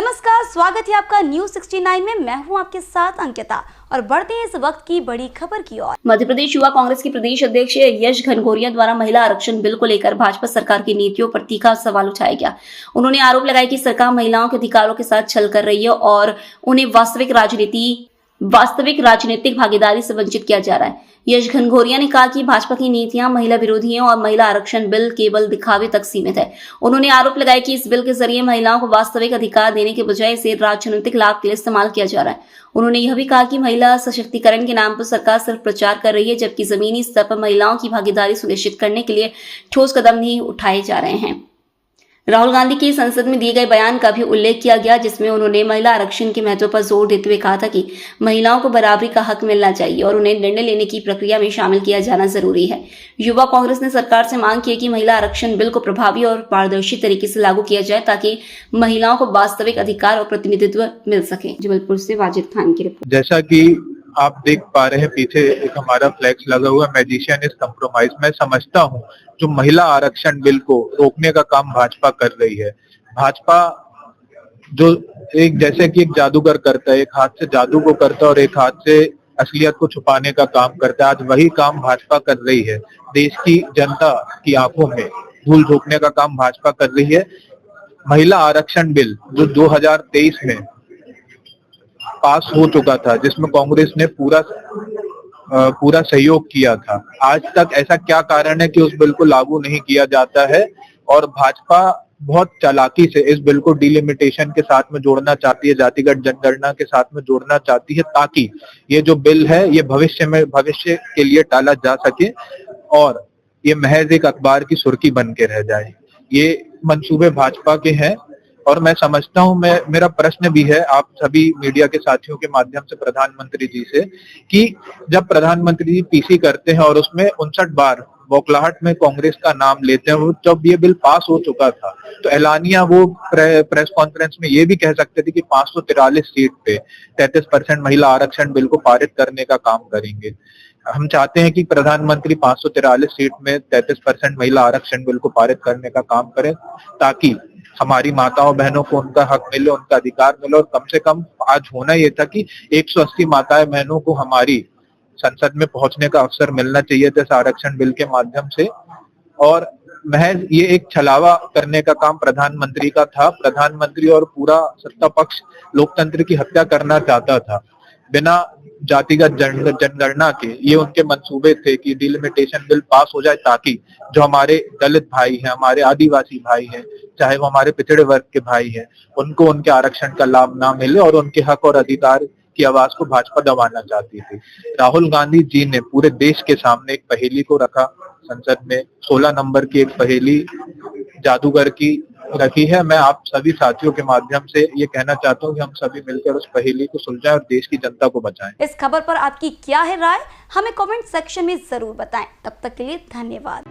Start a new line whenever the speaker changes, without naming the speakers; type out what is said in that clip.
नमस्कार, स्वागत है आपका न्यूज 69 में। मैं हूं आपके साथ अंकिता और बढ़ते हैं इस वक्त की बड़ी खबर की ओर। मध्य प्रदेश युवा कांग्रेस के प्रदेश अध्यक्ष यश घनघोरिया द्वारा महिला आरक्षण बिल को लेकर भाजपा सरकार की नीतियों पर तीखा सवाल उठाया गया। उन्होंने आरोप लगाया कि सरकार महिलाओं के अधिकारों के साथ छल कर रही है और उन्हें वास्तविक राजनीतिक भागीदारी से वंचित किया जा रहा है। यश घनघोरिया ने कहा कि भाजपा की नीतियां महिला विरोधी हैं और महिला आरक्षण बिल केवल दिखावे तक सीमित है। उन्होंने आरोप लगाया कि इस बिल के जरिए महिलाओं को वास्तविक अधिकार देने के बजाय इसे राजनीतिक लाभ के लिए इस्तेमाल किया जा रहा है। उन्होंने यह भी कहा कि महिला सशक्तिकरण के नाम पर सरकार सिर्फ प्रचार कर रही है, जबकि जमीनी स्तर पर महिलाओं की भागीदारी सुनिश्चित करने के लिए ठोस कदम नहीं उठाए जा रहे हैं। राहुल गांधी के संसद में दिए गए बयान का भी उल्लेख किया गया, जिसमें उन्होंने महिला आरक्षण के महत्व पर जोर देते हुए कहा था कि महिलाओं को बराबरी का हक मिलना चाहिए और उन्हें निर्णय लेने की प्रक्रिया में शामिल किया जाना जरूरी है। युवा कांग्रेस ने सरकार से मांग की है कि महिला आरक्षण बिल को प्रभावी और पारदर्शी तरीके से लागू किया जाए ताकि महिलाओं को वास्तविक अधिकार और प्रतिनिधित्व मिल सके। जबलपुर से वाजिद खान की रिपोर्ट।
जैसा कि आप देख पा रहे हैं, पीछे एक हमारा फ्लैक्स लगा हुआ, मैजिशियन इज कम्प्रोमाइज। मैं समझता हूं जो महिला आरक्षण बिल को रोकने का काम भाजपा कर रही है, भाजपा जो जैसे कि एक जादूगर करता है, एक हाथ से जादू को करता है और एक हाथ से असलियत को छुपाने का काम करता है, आज वही काम भाजपा कर रही है। देश की जनता की आंखों में धूल झोंकने का काम भाजपा कर रही है। महिला आरक्षण बिल जो 2023 में पास हो चुका था, जिसमें कांग्रेस ने पूरा सहयोग किया था, आज तक ऐसा क्या कारण है कि उस बिल को लागू नहीं किया जाता है? और भाजपा बहुत चालाकी से इस बिल को डिलिमिटेशन के साथ में जोड़ना चाहती है, जातिगत जनगणना के साथ में जोड़ना चाहती है, ताकि ये जो बिल है ये भविष्य के लिए टाला जा सके और ये महज एक अखबार की सुर्खी बन के रह जाए। ये मंसूबे भाजपा के हैं और मैं समझता हूं, मेरा प्रश्न भी है आप सभी मीडिया के साथियों के माध्यम से प्रधानमंत्री जी से, कि जब प्रधानमंत्री जी पीसी करते हैं और उसमें 59 बार बौखलाहट में कांग्रेस का नाम लेते हैं, जब ये बिल पास हो चुका था तो एलानिया वो प्रेस कॉन्फ्रेंस में ये भी कह सकते थे कि 543 सीट पे 33% महिला आरक्षण बिल को पारित करने का काम करेंगे। हम चाहते हैं कि प्रधानमंत्री 543 सीट में 33% महिला आरक्षण बिल को पारित करने का काम करें, ताकि हमारी माताओं बहनों को उनका हक मिले, उनका अधिकार मिले। और कम से कम आज होना यह था कि 180 माताएं बहनों को हमारी संसद में पहुंचने का अवसर मिलना चाहिए था इस आरक्षण बिल के माध्यम से। और महज ये एक छलावा करने का काम प्रधानमंत्री का था। प्रधानमंत्री और पूरा सत्ता पक्ष लोकतंत्र की हत्या करना चाहता था बिना जातिगत जनगणना के। ये उनके मंसूबे थे कि डिलिमिटेशन बिल पास हो जाए ताकि जो हमारे दलित भाई हैं, हमारे आदिवासी भाई हैं, चाहे वो हमारे पिछड़े वर्ग के भाई हैं, उनको उनके आरक्षण का लाभ ना मिले और उनके हक और अधिकार की आवाज को भाजपा दबाना चाहती थी। राहुल गांधी जी ने पूरे देश के सामने एक पहेली को रखा संसद में, 16 नंबर की एक पहेली जादूगर की रखी है। मैं आप सभी साथियों के माध्यम से ये कहना चाहता हूँ कि हम सभी मिलकर उस पहेली को सुलझाएं और देश की जनता को बचाएं।
इस खबर पर आपकी क्या है राय, हमें कमेंट सेक्शन में जरूर बताएं। तब तक के लिए धन्यवाद।